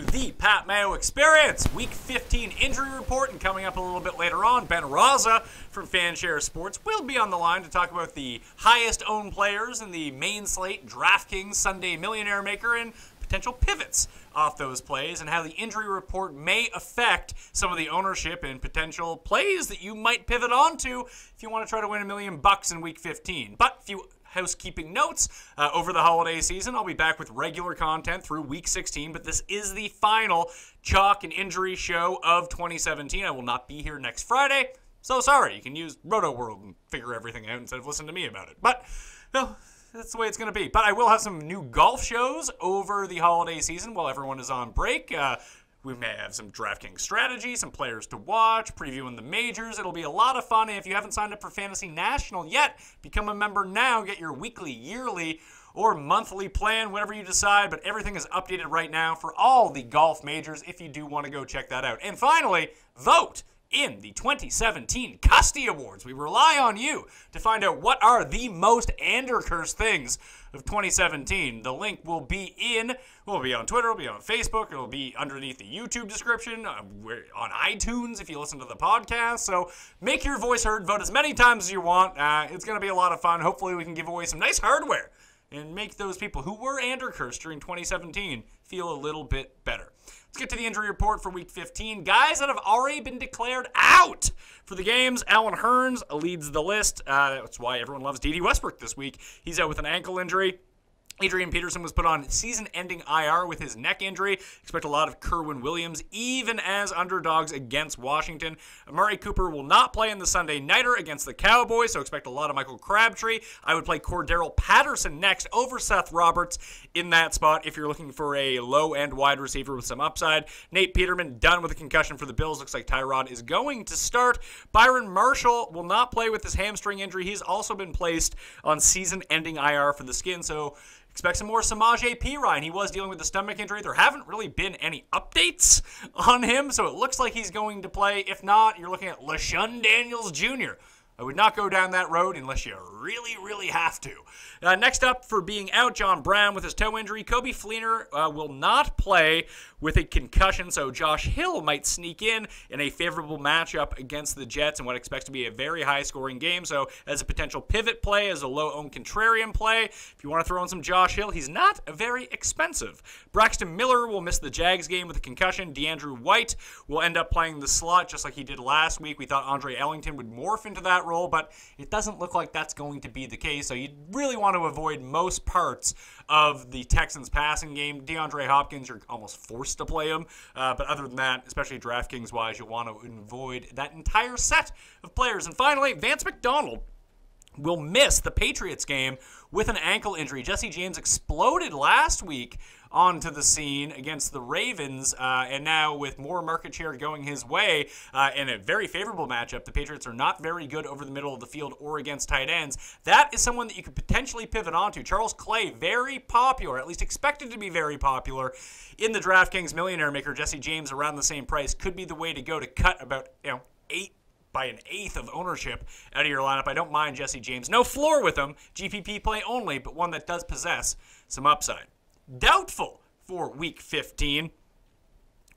to the Pat Mayo Experience, Week 15 injury report, and coming up a little bit later on, Ben Rasa from Fanshare Sports will be on the line to talk about the highest owned players in the main slate, DraftKings Sunday Millionaire Maker, and potential pivots off those plays, and how the injury report may affect some of the ownership and potential plays that you might pivot onto if you want to try to win $1 million in Week 15. But if you housekeeping notes over the holiday season, I'll be back with regular content through Week 16, but this is the final chalk and injury show of 2017. I will not be here next Friday, so sorry. You can use Roto World and figure everything out instead of listening to me about it. But, no, that's the way it's going to be. But I will have some new golf shows over the holiday season while everyone is on break. We may have some DraftKings strategy, some players to watch, previewing the majors. It'll be a lot of fun. And if you haven't signed up for Fantasy National yet, become a member now. Get your weekly, yearly, or monthly plan, whatever you decide. But everything is updated right now for all the golf majors if you do want to go check that out. And finally, vote in the 2017 Custy Awards. We rely on you to find out what are the most Andercursed things of 2017. The link will be on Twitter, it'll be on Facebook, it'll be underneath the YouTube description, we're on iTunes if you listen to the podcast. So make your voice heard, vote as many times as you want. It's going to be a lot of fun. Hopefully we can give away some nice hardware and make those people who were Andercursed during 2017 feel a little bit better. Let's get to the injury report for Week 15. Guys that have already been declared out for the games. Alan Hearns leads the list. That's why everyone loves D.D. Westbrook this week. He's out with an ankle injury. Adrian Peterson was put on season-ending IR with his neck injury. Expect a lot of Kerwin Williams, even as underdogs against Washington. Amari Cooper will not play in the Sunday Nighter against the Cowboys, so expect a lot of Michael Crabtree. I would play Cordero Patterson next over Seth Roberts in that spot if you're looking for a low-end wide receiver with some upside. Nate Peterman done with a concussion for the Bills. Looks like Tyrod is going to start. Byron Marshall will not play with his hamstring injury. He's also been placed on season-ending IR for the Skins, so expect some more Samaje Perine. He was dealing with a stomach injury. There haven't really been any updates on him, so it looks like he's going to play. If not, you're looking at LaShawn Daniels Jr. I would not go down that road unless you really, really have to. Next up, for being out, John Brown with his toe injury. Kobe Fleener will not play with a concussion, so Josh Hill might sneak in a favorable matchup against the Jets in what expects to be a very high-scoring game. So as a potential pivot play, as a low-owned contrarian play, if you want to throw in some Josh Hill, he's not very expensive. Braxton Miller will miss the Jags game with a concussion. DeAndrew White will end up playing the slot just like he did last week. We thought Andre Ellington would morph into that role, but it doesn't look like that's going to be the case. So you really want to avoid most parts of the Texans passing game. DeAndre Hopkins, you're almost forced to play him. But other than that, especially DraftKings-wise, you'll want to avoid that entire set of players. And finally, Vance McDonald will miss the Patriots game with an ankle injury. Jesse James exploded last week onto the scene against the Ravens, and now with more market share going his way in a very favorable matchup, the Patriots are not very good over the middle of the field or against tight ends. That is someone that you could potentially pivot onto. Charles Clay, very popular, at least expected to be very popular in the DraftKings Millionaire Maker. Jesse James around the same price could be the way to go to cut about 1/8 of ownership out of your lineup. I don't mind Jesse James. No floor with him. GPP play only, but one that does possess some upside. Doubtful for Week 15.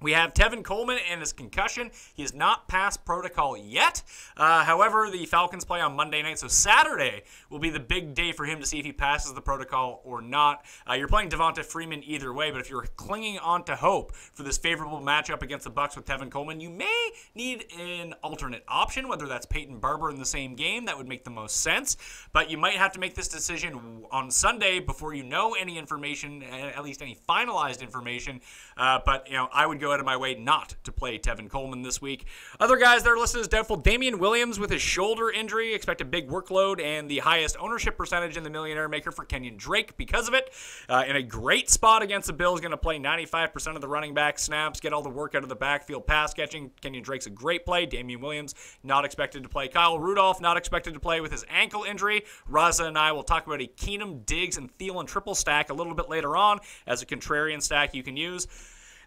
We have Tevin Coleman and his concussion. He is not past protocol yet. However, the Falcons play on Monday night, so Saturday will be the big day for him to see if he passes the protocol or not. You're playing Devonta Freeman either way, but if you're clinging on to hope for this favorable matchup against the Bucs with Tevin Coleman, you may need an alternate option, whether that's Peyton Barber in the same game. That would make the most sense, but you might have to make this decision on Sunday before you know any information, at least any finalized information. But I would go out of my way not to play Tevin Coleman this week. Other guys that are listed as doubtful: Damian Williams with his shoulder injury. Expect a big workload and the highest ownership percentage in the Millionaire Maker for Kenyon Drake because of it. In a great spot against the Bills, going to play 95% of the running back snaps, get all the work out of the backfield pass catching. Kenyon Drake's a great play. Damian Williams not expected to play. Kyle Rudolph not expected to play with his ankle injury. Raza and I will talk about a Keenum, Diggs, and Thielen triple stack a little bit later on as a contrarian stack you can use.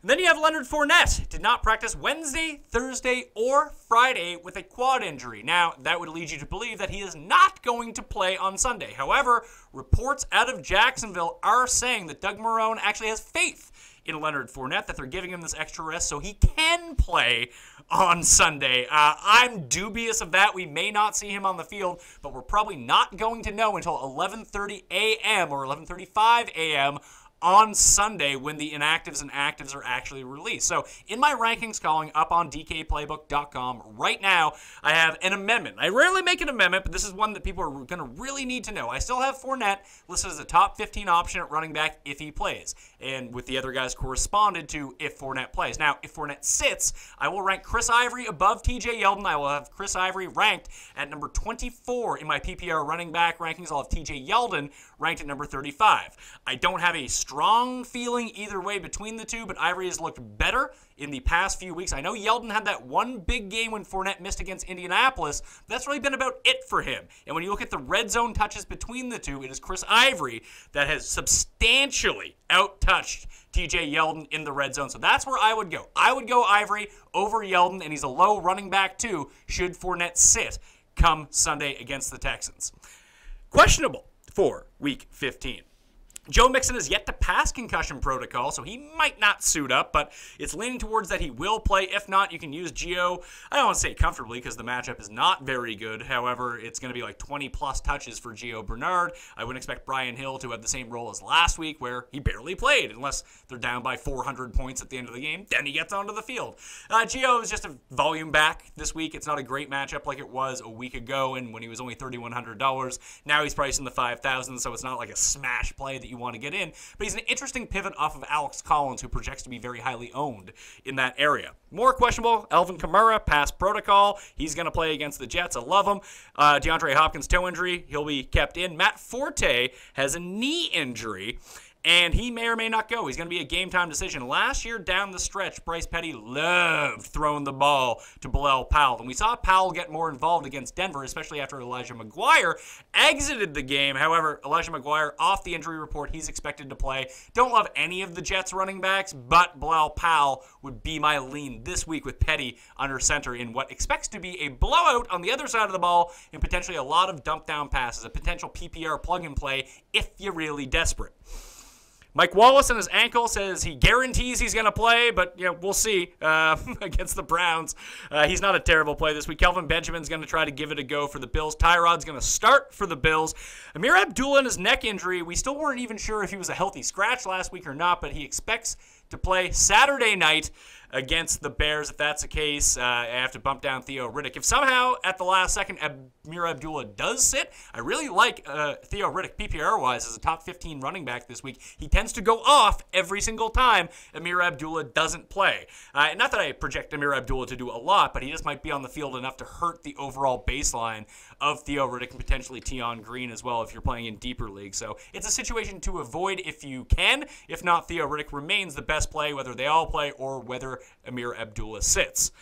And then you have Leonard Fournette. Did not practice Wednesday, Thursday, or Friday with a quad injury. Now, that would lead you to believe that he is not going to play on Sunday. However, reports out of Jacksonville are saying that Doug Marrone actually has faith in Leonard Fournette, that they're giving him this extra rest so he can play on Sunday. I'm dubious of that. We may not see him on the field, but we're probably not going to know until 11:30 a.m. or 11:35 a.m. on Sunday when the inactives and actives are actually released. So in my rankings column up on DKPlaybook.com right now, I have an amendment. I rarely make an amendment, but this is one that people are going to really need to know. I still have Fournette listed as a top 15 option at running back if he plays, and with the other guys corresponded to if Fournette plays. Now, if Fournette sits, I will rank Chris Ivory above TJ Yeldon. I will have Chris Ivory ranked at number 24 in my PPR running back rankings. I'll have TJ Yeldon ranked at number 35. I don't have a strong feeling either way between the two, but Ivory has looked better in the past few weeks. I know Yeldon had that one big game when Fournette missed against Indianapolis. But that's really been about it for him. And when you look at the red zone touches between the two, it is Chris Ivory that has substantially out-touched TJ Yeldon in the red zone. So that's where I would go. I would go Ivory over Yeldon, and he's a low running back too, should Fournette sit come Sunday against the Texans. Questionable for Week 15. Joe Mixon is yet to pass concussion protocol, so he might not suit up, but it's leaning towards that he will play. If not, you can use Gio. I don't want to say comfortably because the matchup is not very good. However, it's going to be like 20-plus touches for Gio Bernard. I wouldn't expect Brian Hill to have the same role as last week where he barely played unless they're down by 400 points at the end of the game. Then he gets onto the field. Gio is just a volume back this week. It's not a great matchup like it was a week ago and when he was only $3,100. Now he's priced in the 5,000, so it's not like a smash play that you want to get in, but he's an interesting pivot off of Alex Collins, who projects to be very highly owned in that area. More questionable, Alvin Kamara, pass protocol. He's going to play against the Jets. I love him. DeAndre Hopkins, toe injury. He'll be kept in. Matt Forte has a knee injury, and he may or may not go. He's going to be a game-time decision. Last year down the stretch, Bryce Petty loved throwing the ball to Bilal Powell. And we saw Powell get more involved against Denver, especially after Elijah McGuire exited the game. However, Elijah McGuire off the injury report. He's expected to play. Don't love any of the Jets running backs, but Bilal Powell would be my lean this week with Petty under center in what expects to be a blowout on the other side of the ball and potentially a lot of dump-down passes, a potential PPR plug-and-play if you're really desperate. Mike Wallace on his ankle says he guarantees he's going to play, but we'll see against the Browns. He's not a terrible play this week. Kelvin Benjamin's going to try to give it a go for the Bills. Tyrod's going to start for the Bills. Amir Abdullah and his neck injury, we still weren't even sure if he was a healthy scratch last week or not, but he expects to play Saturday night against the Bears. If that's the case, I have to bump down Theo Riddick. If somehow at the last second Amir Abdullah does sit, I really like Theo Riddick PPR-wise as a top 15 running back this week. He tends to go off every single time Amir Abdullah doesn't play. Not that I project Amir Abdullah to do a lot, but he just might be on the field enough to hurt the overall baseline of Theo Riddick and potentially Tion Green as well if you're playing in deeper leagues. So it's a situation to avoid if you can. If not, Theo Riddick remains the best play, whether they all play or whether Amir Abdullah sits.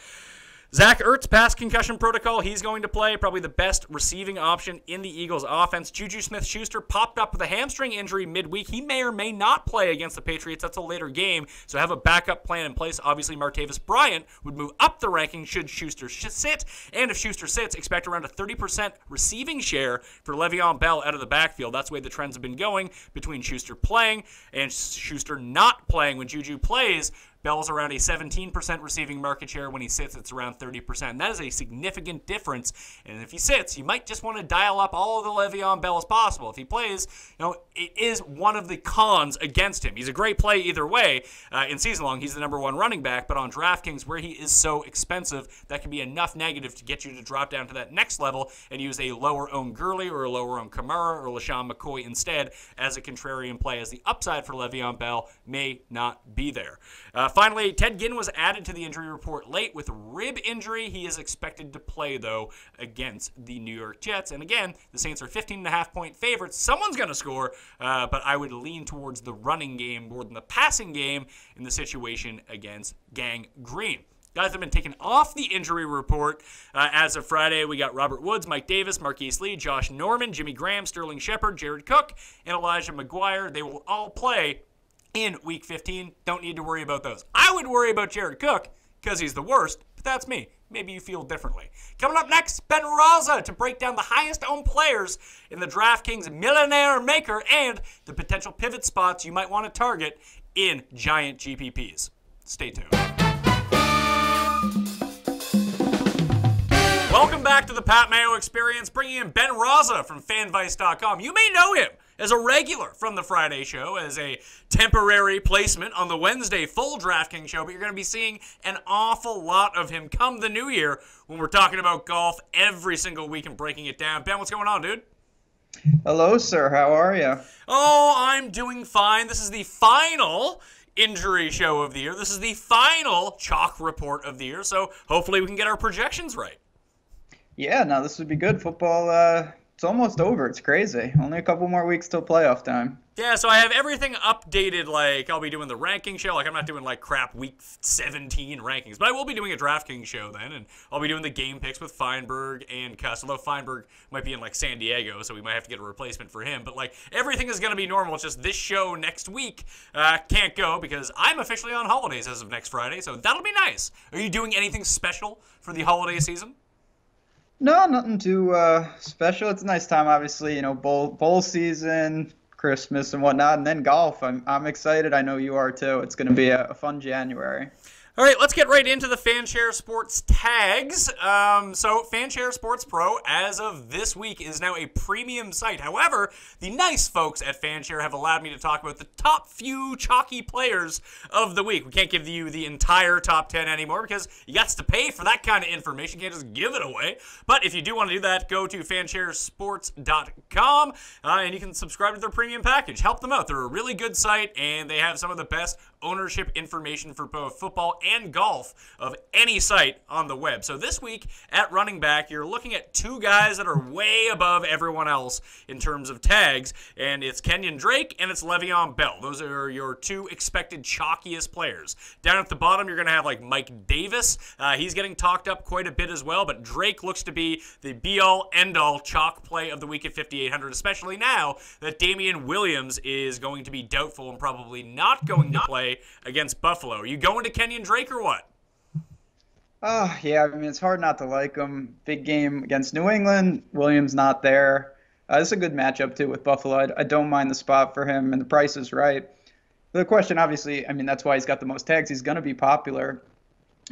Zach Ertz, pass concussion protocol. He's going to play, probably the best receiving option in the Eagles' offense. Juju Smith-Schuster popped up with a hamstring injury midweek. He may or may not play against the Patriots. That's a later game, so have a backup plan in place. Obviously, Martavis Bryant would move up the ranking should Schuster sit, and if Schuster sits, expect around a 30% receiving share for Le'Veon Bell out of the backfield. That's the way the trends have been going between Schuster playing and Schuster not playing. When Juju plays, Bell's around a 17% receiving market share. When he sits, it's around 30%. That is a significant difference. And if he sits, you might just want to dial up all of the Le'Veon Bell as possible. If he plays, it is one of the cons against him. He's a great play either way. In season long, he's the number one running back. But on DraftKings, where he is so expensive, that can be enough negative to get you to drop down to that next level and use a lower-owned Gurley or a lower-owned Kamara or LaShawn McCoy instead as a contrarian play, as the upside for Le'Veon Bell may not be there. Finally, Ted Ginn was added to the injury report late with rib injury. He is expected to play, though, against the New York Jets. And again, the Saints are 15.5-point favorites. Someone's going to score, but I would lean towards the running game more than the passing game in the situation against Gang Green. Guys have been taken off the injury report as of Friday. We got Robert Woods, Mike Davis, Marquise Lee, Josh Norman, Jimmy Graham, Sterling Shepard, Jared Cook, and Elijah McGuire. They will all play in Week 15. Don't need to worry about those. I would worry about Jared Cook because he's the worst, but that's me. Maybe you feel differently. Coming up next, Ben Rasa to break down the highest-owned players in the DraftKings Millionaire Maker and the potential pivot spots you might want to target in giant GPPs. Stay tuned. Welcome back to the Pat Mayo Experience, bringing in Ben Rasa from fanvice.com. You may know him as a regular from the Friday show, as a temporary placement on the Wednesday full DraftKings show, but you're going to be seeing an awful lot of him come the new year when we're talking about golf every single week and breaking it down. Ben, what's going on, dude? Hello, sir. How are you? Oh, I'm doing fine. This is the final injury show of the year. This is the final chalk report of the year, so hopefully we can get our projections right. Yeah, no, this would be good. Football, it's almost over. It's crazy. Only a couple more weeks till playoff time. Yeah, so I have everything updated. Like, I'll be doing the ranking show. Like, I'm not doing, like, crap Week 17 rankings. But I will be doing a DraftKings show then. And I'll be doing the game picks with Feinberg and Cuss. Although Feinberg might be in, like, San Diego, so we might have to get a replacement for him. But, like, everything is going to be normal. It's just this show next week can't go because I'm officially on holidays as of next Friday. So that'll be nice. Are you doing anything special for the holiday season? No, nothing too special. It's a nice time, obviously. You know, bowl season, Christmas and whatnot, and then golf. I'm excited. I know you are too. It's going to be a fun January. All right, let's get right into the Fanshare Sports tags. So Fanshare Sports Pro, as of this week, is now a premium site. However, the nice folks at Fanshare have allowed me to talk about the top few chalky players of the week. We can't give you the entire top 10 anymore because you got to pay for that kind of information. You can't just give it away. But if you do want to do that, go to fansharesports.com and you can subscribe to their premium package. Help them out. They're a really good site, and they have some of the best ownership information for both football and golf of any site on the web. So this week at running back, you're looking at two guys that are way above everyone else in terms of tags, and it's Kenyon Drake and it's Le'Veon Bell. Those are your two expected chalkiest players. Down at the bottom, you're going to have like Mike Davis. He's getting talked up quite a bit as well, but Drake looks to be the be-all, end-all chalk play of the week at 5,800, especially now that Damian Williams is going to be doubtful and probably not going to play against Buffalo. Are you going to Kenyon Drake or what? Yeah, I mean, it's hard not to like him. Big game against New England. Williams not there. This is a good matchup, too, with Buffalo. I don't mind the spot for him, and the price is right. The question, obviously, I mean, that's why he's got the most tags. He's going to be popular.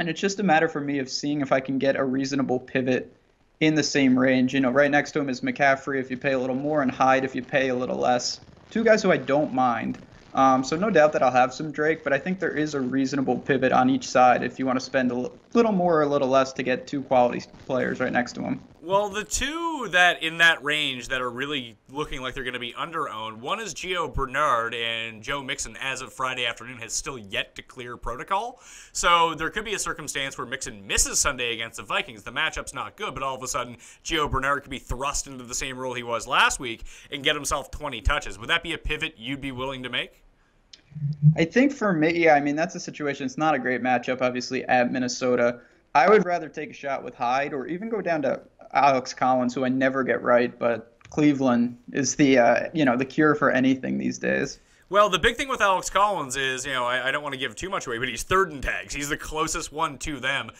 And it's just a matter for me of seeing if I can get a reasonable pivot in the same range. You know, right next to him is McCaffrey if you pay a little more and Hyde if you pay a little less. Two guys who I don't mind. So no doubt that I'll have some Drake, but I think there is a reasonable pivot on each side if you want to spend a little more or a little less to get two quality players right next to him. Well, the two that in that range that are really looking like they're going to be under-owned, one is Gio Bernard, and Joe Mixon, as of Friday afternoon, has still yet to clear protocol. So there could be a circumstance where Mixon misses Sunday against the Vikings. The matchup's not good, but all of a sudden, Gio Bernard could be thrust into the same role he was last week and get himself 20 touches. Would that be a pivot you'd be willing to make? I think for me, yeah, I mean, that's a situation. It's not a great matchup, obviously, at Minnesota. I would rather take a shot with Hyde or even go down to Alex Collins, who I never get right, but Cleveland is the the cure for anything these days. Well, the big thing with Alex Collins is, I don't want to give too much away, but he's third in tags. He's the closest one to them.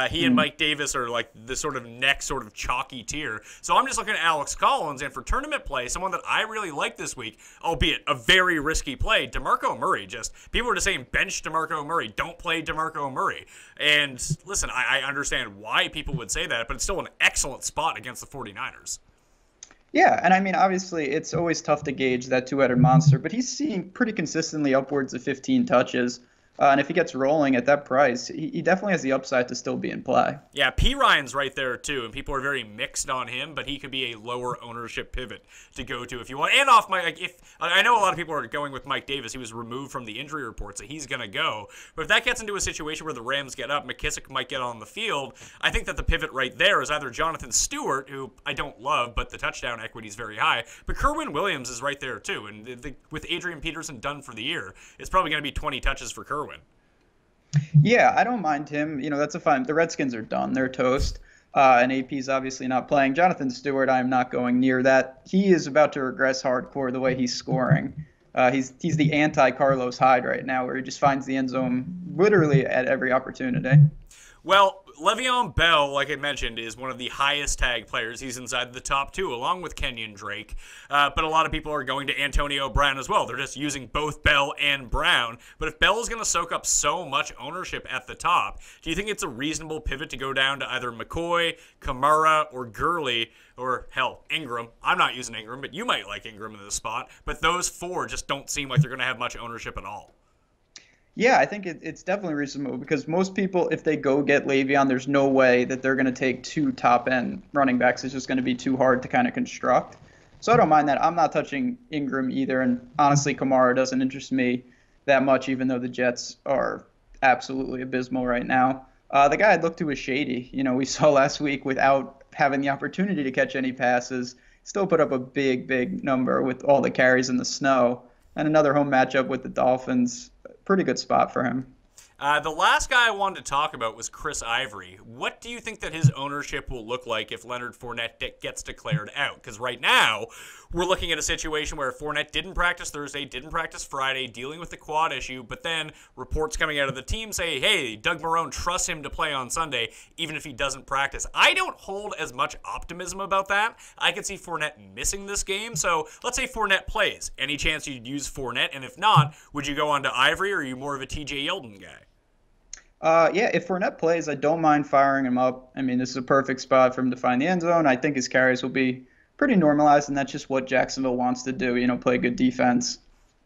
He and Mike Davis are like the sort of next sort of chalky tier. So I'm just looking at Alex Collins, and for tournament play, someone that I really like this week, albeit a very risky play, DeMarco Murray. People are just saying bench DeMarco Murray, don't play DeMarco Murray. And listen, I understand why people would say that, but it's still an excellent spot against the 49ers. Yeah, and I mean, obviously, it's always tough to gauge that two-headed monster, but he's seeing pretty consistently upwards of 15 touches. And if he gets rolling at that price, he definitely has the upside to still be in play. Yeah, P. Ryan's right there, too, and people are very mixed on him, but he could be a lower ownership pivot to go to if you want. And off Mike, I know a lot of people are going with Mike Davis. He was removed from the injury report, so he's going to go. But if that gets into a situation where the Rams get up, McKissick might get on the field, I think that the pivot right there is either Jonathan Stewart, who I don't love, but the touchdown equity is very high, but Kerwin Williams is right there, too. And with Adrian Peterson done for the year, it's probably going to be 20 touches for Kerwin. Yeah, I don't mind him. That's a fine. The Redskins are done. They're toast. And AP's obviously not playing. Jonathan Stewart, I'm not going near that. He is about to regress hardcore the way he's scoring. He's the anti-Carlos Hyde right now, where he just finds the end zone literally at every opportunity. Well, Le'Veon Bell, like I mentioned, is one of the highest tag players. He's inside the top two, along with Kenyon Drake. But a lot of people are going to Antonio Brown as well. They're just using both Bell and Brown. But if Bell is going to soak up so much ownership at the top, do you think it's a reasonable pivot to go down to either McCoy, Kamara, or Gurley, or hell, Ingram? I'm not using Ingram, but you might like Ingram in this spot. But those four just don't seem like they're going to have much ownership at all. Yeah, I think it's definitely reasonable because most people, if they go get Le'Veon, there's no way that they're going to take two top-end running backs. It's just going to be too hard to kind of construct. So I don't mind that. I'm not touching Ingram either, and honestly, Kamara doesn't interest me that much, even though the Jets are absolutely abysmal right now. The guy I'd look to is Shady. We saw last week without having the opportunity to catch any passes, still put up a big, big number with all the carries in the snow. And another home matchup with the Dolphins. Pretty good spot for him. The last guy I wanted to talk about was Chris Ivory. What do you think that his ownership will look like if Leonard Fournette gets declared out? Because right now, we're looking at a situation where Fournette didn't practice Thursday, didn't practice Friday, dealing with the quad issue, but then reports coming out of the team say, hey, Doug Marrone trusts him to play on Sunday, even if he doesn't practice. I don't hold as much optimism about that. I could see Fournette missing this game. So let's say Fournette plays. Any chance you'd use Fournette? And if not, would you go on to Ivory, or are you more of a TJ Yeldon guy? Yeah, if Fournette plays, I don't mind firing him up. I mean, this is a perfect spot for him to find the end zone. I think his carries will be pretty normalized, and that's just what Jacksonville wants to do, play good defense,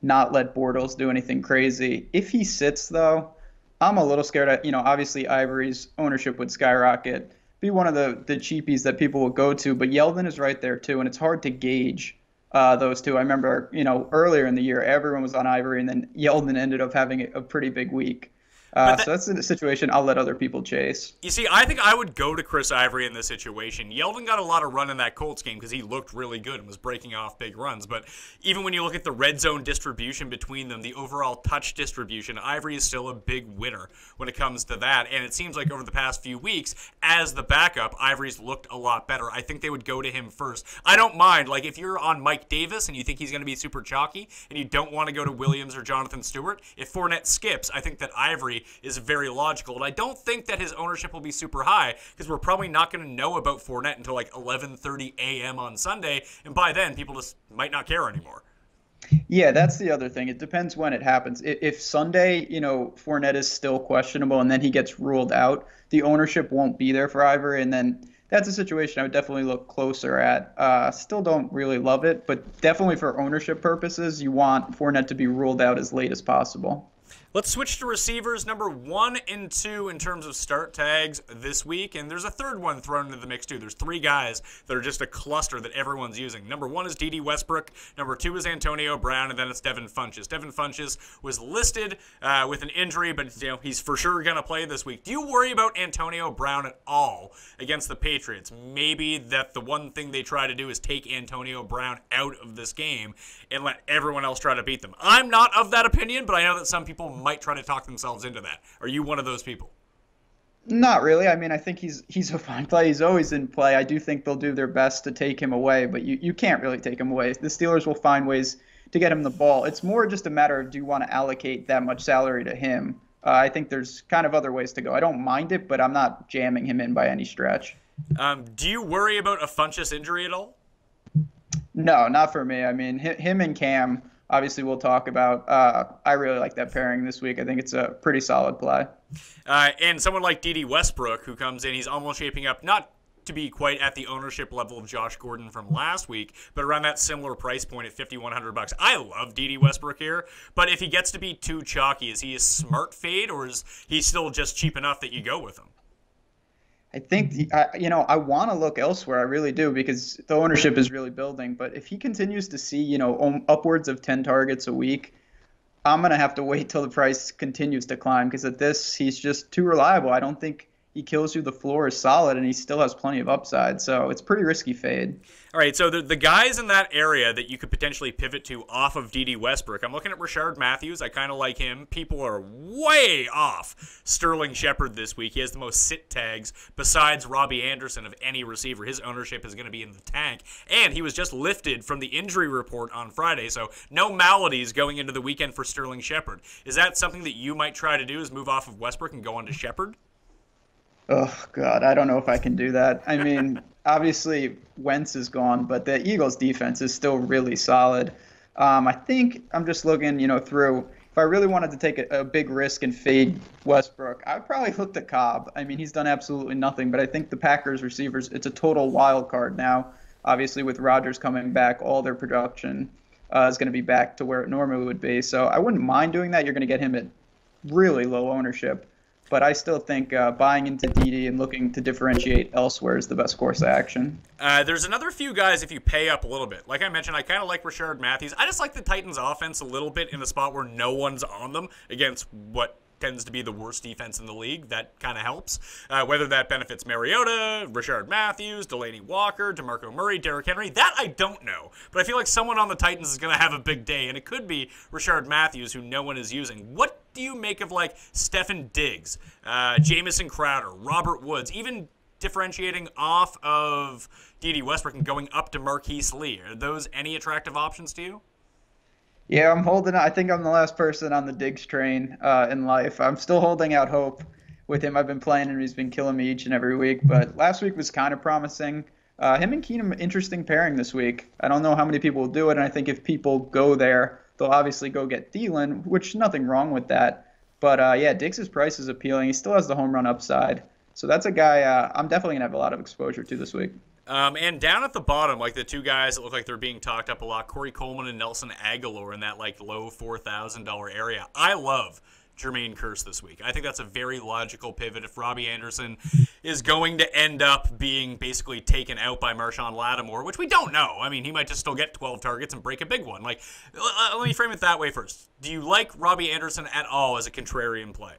not let Bortles do anything crazy. If he sits, though, I'm a little scared. Obviously Ivory's ownership would skyrocket, be one of the cheapies that people will go to, but Yeldon is right there, too, and it's hard to gauge those two. I remember, earlier in the year, everyone was on Ivory, and then Yeldon ended up having a pretty big week. So that's a situation I'll let other people chase. You see, I think I would go to Chris Ivory in this situation. Yeldon got a lot of run in that Colts game because he looked really good and was breaking off big runs. But even when you look at the red zone distribution between them, the overall touch distribution, Ivory is still a big winner when it comes to that. And it seems like over the past few weeks, as the backup, Ivory's looked a lot better. I think they would go to him first. I don't mind. Like, if you're on Mike Davis and you think he's going to be super chalky and you don't want to go to Williams or Jonathan Stewart, if Fournette skips, I think that Ivory is very logical. And I don't think that his ownership will be super high because we're probably not going to know about Fournette until like 11:30 a.m. on Sunday. And by then, people just might not care anymore. Yeah, that's the other thing. It depends when it happens. If Sunday, Fournette is still questionable and then he gets ruled out, the ownership won't be there for Ivory. And then that's a situation I would definitely look closer at. Still don't really love it, but definitely for ownership purposes, you want Fournette to be ruled out as late as possible. Let's switch to receivers number 1 and 2 in terms of start tags this week. And there's a third one thrown into the mix, too. There's 3 guys that are just a cluster that everyone's using. Number 1 is D.D. Westbrook. Number 2 is Antonio Brown. And then it's Devin Funchess. Devin Funchess was listed with an injury, but he's for sure going to play this week. Do you worry about Antonio Brown at all against the Patriots? Maybe that the one thing they try to do is take Antonio Brown out of this game and let everyone else try to beat them. I'm not of that opinion, but I know that some people might try to talk themselves into that. Are you one of those people? Not really. I mean, I think he's a fine play. He's always in play. I do think they'll do their best to take him away, but you can't really take him away. The Steelers will find ways to get him the ball. It's more just a matter of, do you want to allocate that much salary to him? I think there's kind of other ways to go. I don't mind it, but I'm not jamming him in by any stretch. Do you worry about a Funchess injury at all? No, not for me. I mean, him and Cam, obviously, we'll talk about. I really like that pairing this week. I think it's a pretty solid play. And someone like D.D. Westbrook, who comes in, he's almost shaping up not to be quite at the ownership level of Josh Gordon from last week, but around that similar price point at $5,100. I love D.D. Westbrook here, but if he gets to be too chalky, is he a smart fade, or is he still just cheap enough that you go with him? I think, I want to look elsewhere. I really do, because the ownership is really building. But if he continues to see, upwards of 10 targets a week, I'm going to have to wait till the price continues to climb, because at this, he's just too reliable. I don't think he kills you. The floor is solid, and he still has plenty of upside. So it's pretty risky fade. All right, so the guys in that area that you could potentially pivot to off of D.D. Westbrook, I'm looking at Rashard Matthews. I kind of like him. People are way off Sterling Shepard this week. He has the most sit tags besides Robbie Anderson of any receiver. His ownership is going to be in the tank. And he was just lifted from the injury report on Friday, so no maladies going into the weekend for Sterling Shepard. Is that something that you might try to do, is move off of Westbrook and go on to Shepard? Oh, God, I don't know if I can do that. I mean, obviously, Wentz is gone, but the Eagles' defense is still really solid. I think I'm just looking, through. If I really wanted to take a big risk and fade Westbrook, I would probably look to Cobb. I mean, he's done absolutely nothing, but I think the Packers receivers, it's a total wild card now. Obviously, with Rodgers coming back, all their production is going to be back to where it normally would be. So I wouldn't mind doing that. You're going to get him at really low ownership. But I still think buying into DD and looking to differentiate elsewhere is the best course of action. There's another few guys if you pay up a little bit. Like I mentioned, I kind of like Rashard Matthews. I just like the Titans' offense a little bit in a spot where no one's on them against what tends to be the worst defense in the league. That kind of helps. Whether that benefits Mariota, Rashard Matthews, Delaney Walker, DeMarco Murray, Derrick Henry, that I don't know. But I feel like someone on the Titans is going to have a big day, and it could be Rashard Matthews, who no one is using. What do you make of like Stefon Diggs, Jamison Crowder, Robert Woods, even differentiating off of D.D. Westbrook and going up to Marquise Lee? Are those any attractive options to you? Yeah, I'm holding. I think I'm the last person on the Diggs train in life. I'm still holding out hope with him. I've been playing him. He's been killing me each and every week. But last week was kind of promising. Him and Keenum, interesting pairing this week. I don't know how many people will do it, and I think if people go there, they'll obviously go get Thielen, which nothing wrong with that. But yeah, Diggs' price is appealing. He still has the home run upside. So that's a guy I'm definitely going to have a lot of exposure to this week. And down at the bottom, like the two guys that look like they're being talked up a lot, Corey Coleman and Nelson Aguilar in that like low $4,000 area. I love Jermaine Kearse this week. I think that's a very logical pivot if Robbie Anderson is going to end up being basically taken out by Marshawn Lattimore, which we don't know. I mean, he might just still get 12 targets and break a big one. Like, let me frame it that way first. Do you like Robbie Anderson at all as a contrarian play?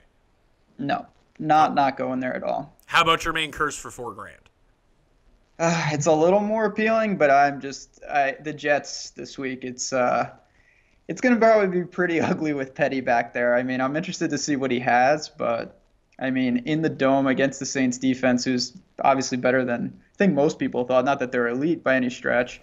No, not going there at all. How about Jermaine Kearse for $4,000? It's a little more appealing, but the Jets this week. It's going to probably be pretty ugly with Petty back there. I mean, I'm interested to see what he has, but I mean, in the dome against the Saints defense, who's obviously better than I think most people thought. Not that they're elite by any stretch.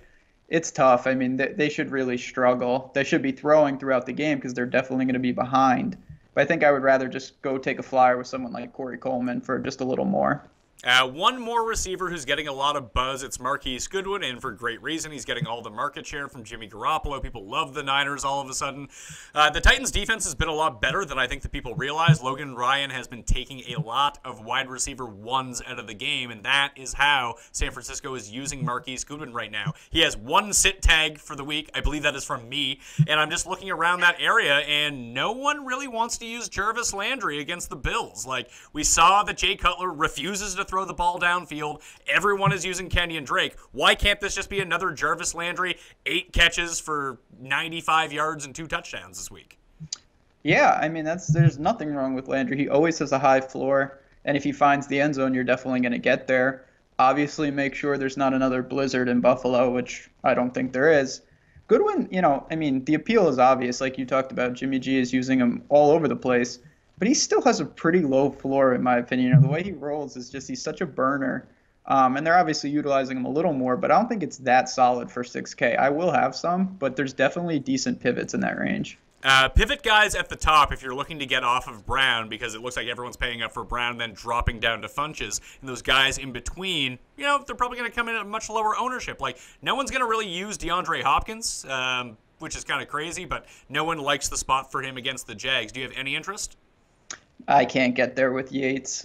It's tough. I mean, they should really struggle. They should be throwing throughout the game because they're definitely going to be behind. But I think I would rather just go take a flyer with someone like Corey Coleman for just a little more. One more receiver who's getting a lot of buzz. It's Marquise Goodwin, and for great reason. He's getting all the market share from Jimmy Garoppolo. People love the Niners all of a sudden. The Titans' defense has been a lot better than I think the people realize. Logan Ryan has been taking a lot of wide receiver ones out of the game, and that is how San Francisco is using Marquise Goodwin right now. He has one sit tag for the week. I believe that is from me, and I'm just looking around that area, and no one really wants to use Jarvis Landry against the Bills. Like, we saw that Jay Cutler refuses to throw the ball downfield. Everyone is using Kenyon Drake. Why can't this just be another Jarvis Landry, 8 catches for 95 yards and 2 touchdowns this week? Yeah, I mean, there's nothing wrong with Landry. He always has a high floor, and if he finds the end zone, you're definitely going to get there. Obviously, make sure there's not another blizzard in Buffalo, which I don't think there is. Goodwin, I mean, the appeal is obvious. Like you talked about, Jimmy G is using him all over the place. But he still has a pretty low floor, in my opinion. The way he rolls is just he's such a burner. And they're obviously utilizing him a little more, but I don't think it's that solid for 6K. I will have some, but there's definitely decent pivots in that range. Pivot guys at the top if you're looking to get off of Brown, because it looks like everyone's paying up for Brown and then dropping down to Funches. And those guys in between, they're probably going to come in at much lower ownership. Like, no one's going to really use DeAndre Hopkins, which is kind of crazy, but no one likes the spot for him against the Jags. Do you have any interest? I can't get there with Yates.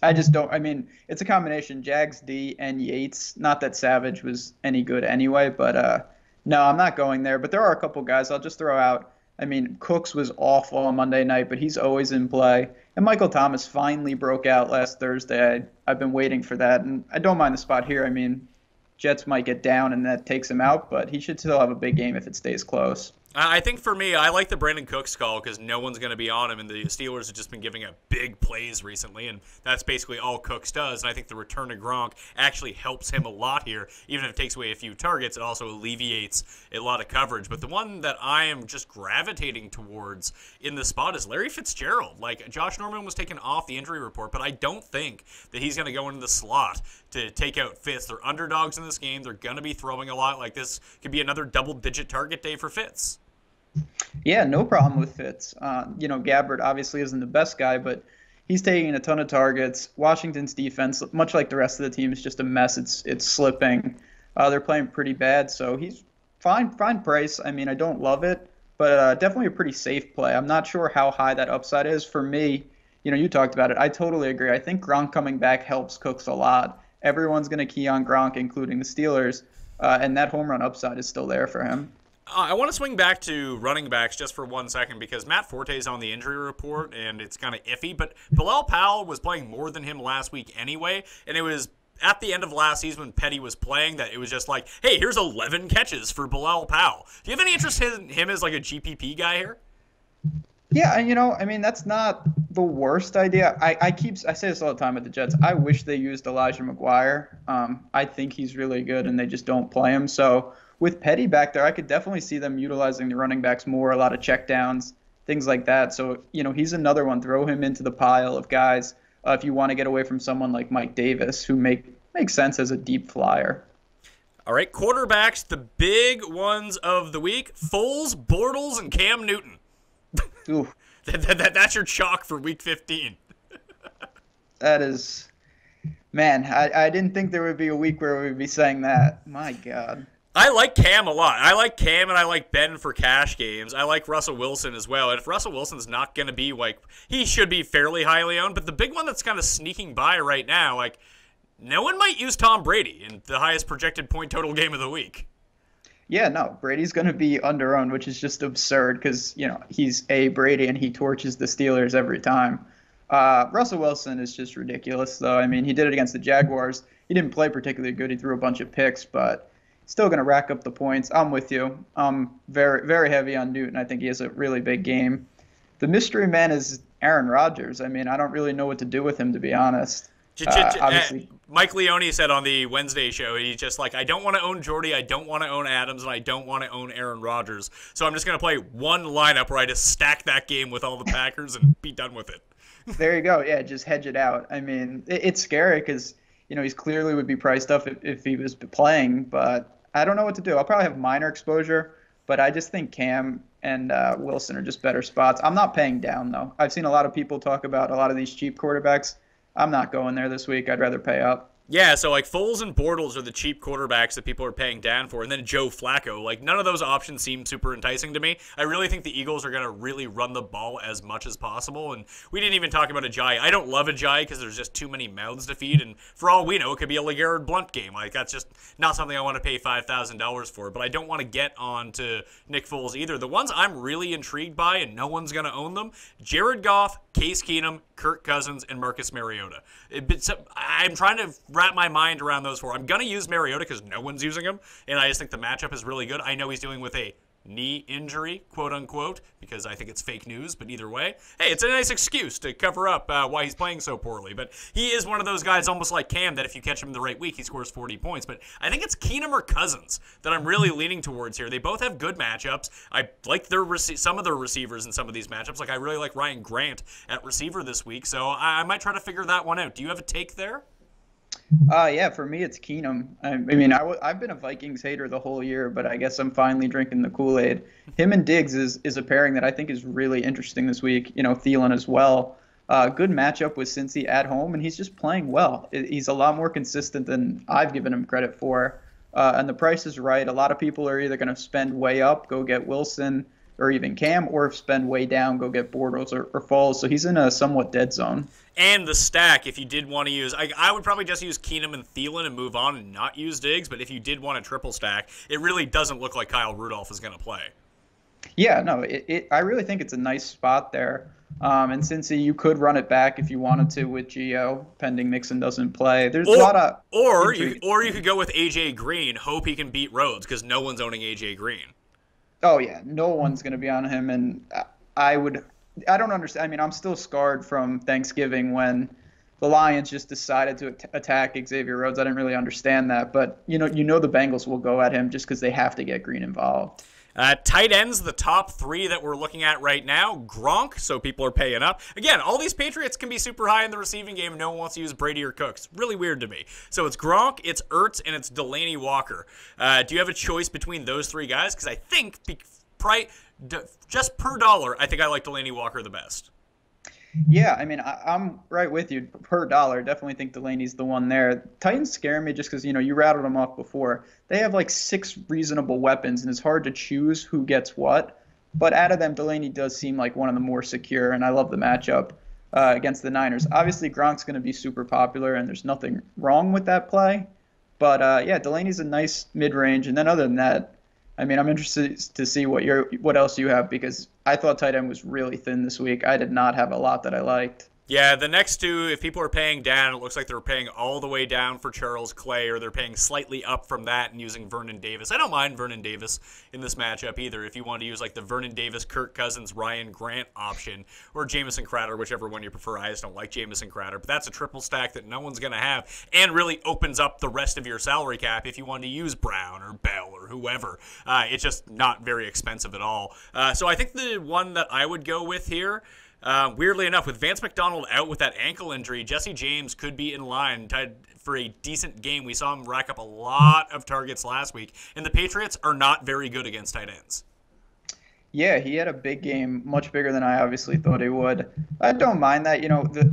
I just don't. I mean, it's a combination, Jags D and Yates. Not that Savage was any good anyway, but no, I'm not going there. But there are a couple guys I'll just throw out. I mean, Cooks was awful on Monday night, but he's always in play. And Michael Thomas finally broke out last Thursday. I've been waiting for that, and I don't mind the spot here. I mean, Jets might get down, and that takes him out, but he should still have a big game if it stays close. I think for me, I like the Brandon Cooks call because no one's going to be on him, and the Steelers have just been giving up big plays recently, and that's basically all Cooks does. And I think the return to Gronk actually helps him a lot here. Even if it takes away a few targets, it also alleviates a lot of coverage. But the one that I am just gravitating towards in the spot is Larry Fitzgerald. Like, Josh Norman was taken off the injury report, but I don't think that he's going to go into the slot to take out Fitz. They're underdogs in this game. They're going to be throwing a lot. Like, this could be another double-digit target day for Fitz. Yeah, no problem with Fitz. Gabbard obviously isn't the best guy, but he's taking a ton of targets. Washington's defense, much like the rest of the team, is just a mess. It's slipping. They're playing pretty bad, so he's fine price. I mean, I don't love it, but definitely a pretty safe play. I'm not sure how high that upside is. For me, you talked about it. I totally agree. I think Gronk coming back helps Cooks a lot. Everyone's going to key on Gronk, including the Steelers, and that home run upside is still there for him. I want to swing back to running backs just for 1 second because Matt Forte is on the injury report, and it's kind of iffy. But Bilal Powell was playing more than him last week anyway, and it was at the end of last season when Petty was playing that it was just like, hey, here's 11 catches for Bilal Powell. Do you have any interest in him as like a GPP guy here? Yeah, and that's not the worst idea. I say this all the time with the Jets. I wish they used Elijah McGuire. I think he's really good, and they just don't play him. So with Petty back there, I could definitely see them utilizing the running backs more, a lot of checkdowns, things like that. So, he's another one. Throw him into the pile of guys if you want to get away from someone like Mike Davis, who makes sense as a deep flyer. All right, quarterbacks, the big ones of the week, Foles, Bortles, and Cam Newton. Ooh. That's your chalk for week 15. That is, man, I didn't think there would be a week where we would be saying that. My God. I like Cam a lot. I like Cam and I like Ben for cash games. I like Russell Wilson as well. And if Russell Wilson's not going to be he should be fairly highly owned. But the big one that's kind of sneaking by right now, no one might use Tom Brady in the highest projected point total game of the week. Yeah, no, Brady's going to be under-owned, which is just absurd because, he's Brady and he torches the Steelers every time. Russell Wilson is just ridiculous, though. I mean, he did it against the Jaguars. He didn't play particularly good. He threw a bunch of picks, but still going to rack up the points. I'm with you. I'm very, very heavy on Newton. I think he has a really big game. The mystery man is Aaron Rodgers. I mean, I don't really know what to do with him, to be honest. Obviously, Mike Leone said on the Wednesday show, he's just like, I don't want to own Jordy, I don't want to own Adams, and I don't want to own Aaron Rodgers. So I'm just going to play one lineup where I just stack that game with all the Packers and be done with it. There you go. Yeah, just hedge it out. I mean, it's scary because, he's clearly would be priced up if he was playing, but I don't know what to do. I'll probably have minor exposure, but I just think Cam and Wilson are just better spots. I'm not paying down, though. I've seen a lot of people talk about a lot of these cheap quarterbacks. I'm not going there this week. I'd rather pay up. Yeah, so Foles and Bortles are the cheap quarterbacks that people are paying down for, and then Joe Flacco. None of those options seem super enticing to me. I really think the Eagles are going to really run the ball as much as possible, and we didn't even talk about Ajayi. I don't love Ajayi because there's just too many mouths to feed, and for all we know, it could be a LeGarrette Blount game. That's just not something I want to pay $5,000 for, but I don't want to get on to Nick Foles either. The ones I'm really intrigued by, and no one's going to own them, Jared Goff, Case Keenum, Kirk Cousins, and Marcus Mariota. I'm trying to wrap my mind around those four. I'm going to use Mariota because no one's using him, and I just think the matchup is really good. I know he's dealing with a knee injury, quote unquote, because I think it's fake news, but either way, hey, it's a nice excuse to cover up why he's playing so poorly. But he is one of those guys almost like Cam that if you catch him in the right week, he scores 40 points. But I think it's Keenum or Cousins that I'm really leaning towards here. They both have good matchups. I like some of their receivers in some of these matchups. Like I really like Ryan Grant at receiver this week, so I might try to figure that one out. Do you have a take there? Yeah, for me, it's Keenum. I've been a Vikings hater the whole year, but I guess I'm finally drinking the Kool-Aid. Him and Diggs is a pairing that I think is really interesting this week. Thielen as well. Good matchup with Cincy at home, and he's just playing well. He's a lot more consistent than I've given him credit for. And the price is right. A lot of people are either going to spend way up, go get Wilson, or even Cam, or spend way down, go get Bortles or Foles. So he's in a somewhat dead zone. And the stack, if you did want to use, I would probably just use Keenum and Thielen and move on and not use Diggs. But if you did want a triple stack, it really doesn't look like Kyle Rudolph is going to play. Yeah, no, I really think it's a nice spot there. And since you could run it back if you wanted to with Gio, pending Mixon doesn't play. There's a lot of you could go with AJ Green, hope he can beat Rhodes because no one's owning AJ Green. Oh yeah, no one's going to be on him, and I would. I don't understand. I mean, I'm still scarred from Thanksgiving when the Lions just decided to attack Xavier Rhodes. I didn't really understand that, but you know the Bengals will go at him just because they have to get Green involved. Tight ends, the top three that we're looking at right now. Gronk, so people are paying up. Again, all these Patriots can be super high in the receiving game, and no one wants to use Brady or Cooks. Really weird to me. So it's Gronk, it's Ertz, and it's Delaney Walker. Do you have a choice between those three guys? Because I think just per dollar, I think I like Delaney Walker the best. Yeah, I mean, I'm right with you per dollar. Definitely think Delaney's the one there. Titans scare me just because, you rattled them off before. They have like six reasonable weapons, and it's hard to choose who gets what. But out of them, Delaney does seem like one of the more secure, and I love the matchup against the Niners. Obviously, Gronk's going to be super popular, and there's nothing wrong with that play. But yeah, Delaney's a nice mid-range, and then other than that, I mean, I'm interested to see what else you have because I thought tight end was really thin this week. I did not have a lot that I liked. Yeah, the next two, if people are paying down, it looks like they're paying all the way down for Charles Clay, or they're paying slightly up from that and using Vernon Davis. I don't mind Vernon Davis in this matchup either, if you want to use like the Vernon Davis, Kirk Cousins, Ryan Grant option, or Jamison Crowder, whichever one you prefer. I just don't like Jamison Crowder, but that's a triple stack that no one's going to have and really opens up the rest of your salary cap if you want to use Brown or Bell or whoever. It's just not very expensive at all. So I think the one that I would go with here, weirdly enough, with Vance McDonald out with that ankle injury, Jesse James could be in line tied for a decent game. We saw him rack up a lot of targets last week, and the Patriots are not very good against tight ends. Yeah, he had a big game, much bigger than I obviously thought he would. I don't mind that.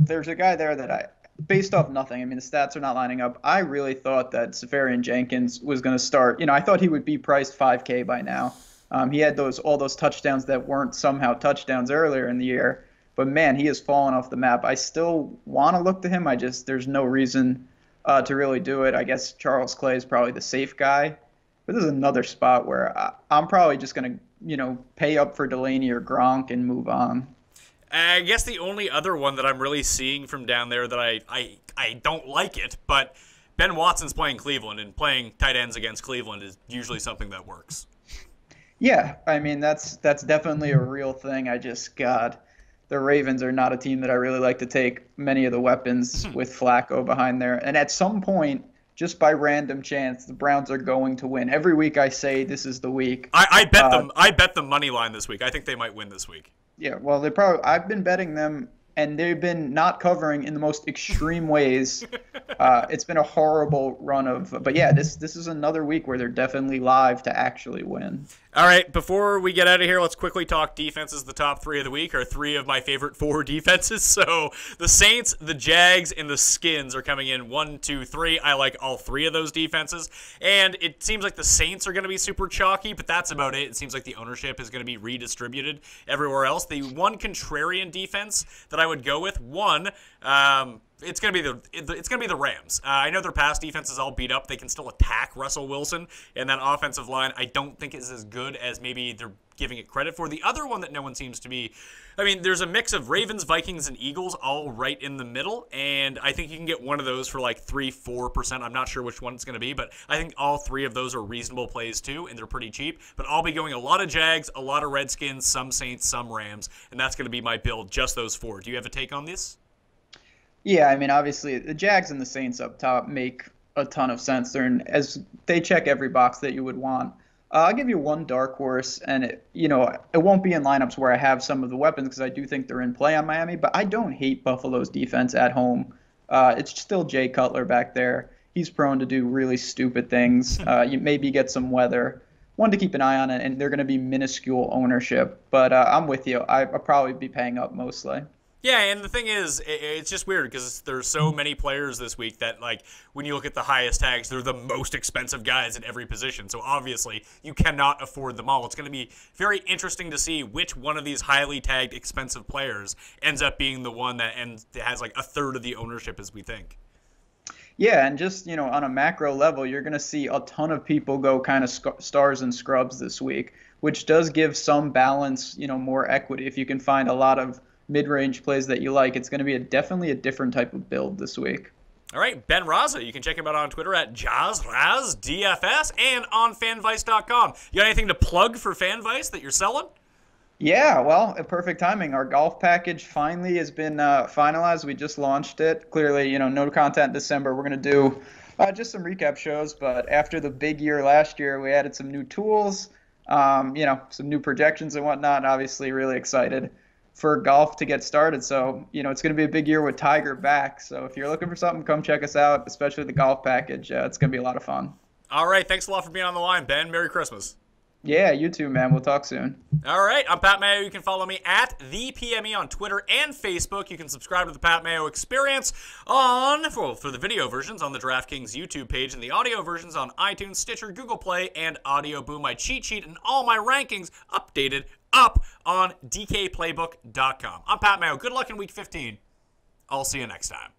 There's a guy there that based off nothing, I mean, the stats are not lining up. I really thought that Safarian Jenkins was going to start. I thought he would be priced 5K by now. He had all those touchdowns that weren't somehow touchdowns earlier in the year. But man, he has fallen off the map. I still want to look to him. There's no reason to really do it. I guess Charles Clay is probably the safe guy. But this is another spot where I'm probably just going to, pay up for Delaney or Gronk and move on. I guess the only other one that I'm really seeing from down there that I don't like it, but Ben Watson's playing Cleveland, and playing tight ends against Cleveland is usually something that works. Yeah, I mean, that's definitely a real thing. The Ravens are not a team that I really like to take many of the weapons with Flacco behind there. And at some point, just by random chance, the Browns are going to win. Every week I say this is the week. I bet them. I bet the money line this week. I think they might win this week. Yeah, well, I've been betting them, and they've been not covering in the most extreme ways. It's been a horrible run but yeah, this is another week where they're definitely live to actually win. All right, before we get out of here, let's quickly talk defenses. The top three of the week are three of my favorite four defenses. So the Saints, the Jags, and the Skins are coming in 1, 2, 3. I like all three of those defenses. And it seems like the Saints are going to be super chalky, but that's about it. It seems like the ownership is going to be redistributed everywhere else. The one contrarian defense that I would go with, it's gonna be the Rams. I know their pass defense is all beat up. They can still attack Russell Wilson, and that offensive line I don't think is as good as maybe they're giving it credit for. The other one that no one seems to be, I mean, there's a mix of Ravens, Vikings, and Eagles all right in the middle, and I think you can get one of those for like 3-4%. I'm not sure which one it's going to be, but I think all three of those are reasonable plays too, and they're pretty cheap. But I'll be going a lot of Jags, a lot of Redskins, some Saints, some Rams, and that's going to be my build, just those four. Do you have a take on this? Yeah, I mean, obviously, the Jags and the Saints up top make a ton of sense. They check every box that you would want. I'll give you one dark horse, and it won't be in lineups where I have some of the weapons because I do think they're in play on Miami, but I don't hate Buffalo's defense at home. It's still Jay Cutler back there. He's prone to do really stupid things. You maybe get some weather. One to keep an eye on, and they're going to be minuscule ownership. But I'm with you. I'll probably be paying up mostly. Yeah, and the thing is, it's just weird because there's so many players this week that, like, when you look at the highest tags, they're the most expensive guys at every position. So obviously, you cannot afford them all. It's going to be very interesting to see which one of these highly tagged expensive players ends up being the one that has like a third of the ownership as we think. Yeah, and just, on a macro level, you're going to see a ton of people go kind of stars and scrubs this week, which does give some balance, more equity. If you can find a lot of mid-range plays that you like, it's going to be definitely a different type of build this week. All right, Ben Rasa. You can check him out on Twitter at JazzRazDFS and on FanVice.com. You got anything to plug for FanVice that you're selling? Yeah, well, perfect timing. Our golf package finally has been finalized. We just launched it. Clearly, no content in December. We're going to do just some recap shows. But after the big year last year, we added some new tools, some new projections and whatnot. And obviously, really excited for golf to get started. So, it's going to be a big year with Tiger back. So if you're looking for something, come check us out, especially the golf package. It's going to be a lot of fun. All right. Thanks a lot for being on the line, Ben. Merry Christmas. Yeah, you too, man. We'll talk soon. All right. I'm Pat Mayo. You can follow me at ThePME on Twitter and Facebook. You can subscribe to the Pat Mayo Experience for the video versions on the DraftKings YouTube page and the audio versions on iTunes, Stitcher, Google Play, and Audio Boom. My cheat sheet and all my rankings updated up on DKPlaybook.com. I'm Pat Mayo. Good luck in Week 15. I'll see you next time.